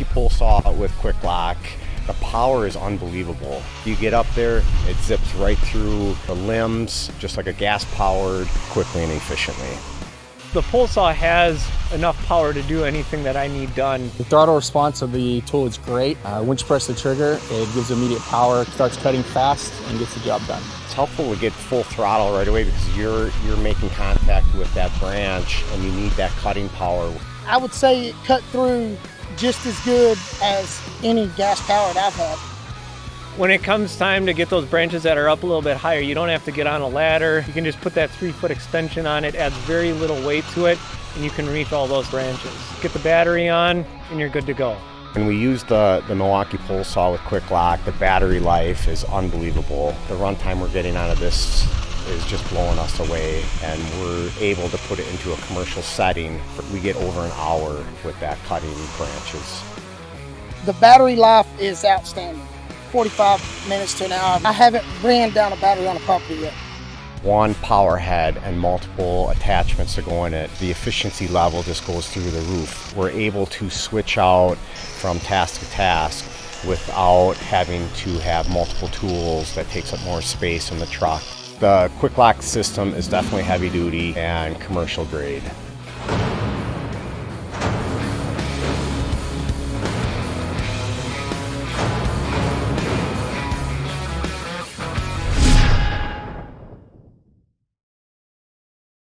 Milwaukee pole saw with QUIK-LOK, the power is unbelievable. You get up there, it zips right through the limbs, just like a gas-powered, quickly and efficiently. The pole saw has enough power to do anything that I need done. The throttle response of the tool is great. Once you press the trigger, it gives immediate power, starts cutting fast, and gets the job done. It's helpful to get full throttle right away because you're making contact with that branch and you need that cutting power. I would say it cut through just as good as any gas powered I've had. When it comes time to get those branches that are up a little bit higher, you don't have to get on a ladder. You can just put that 3-foot extension on it, adds very little weight to it, and you can reach all those branches. Get the battery on, and you're good to go. When we use the Milwaukee pole saw with QUIK-LOK, the battery life is unbelievable. The runtime we're getting out of this is just blowing us away, and we're able to put it into a commercial setting. We get over an hour with that cutting branches. The battery life is outstanding. 45 minutes to an hour. I haven't ran down a battery on a property yet. One power head and multiple attachments to go in it. The efficiency level just goes through the roof. We're able to switch out from task to task without having to have multiple tools that takes up more space in the truck. The QUIK-LOK system is definitely heavy duty and commercial grade.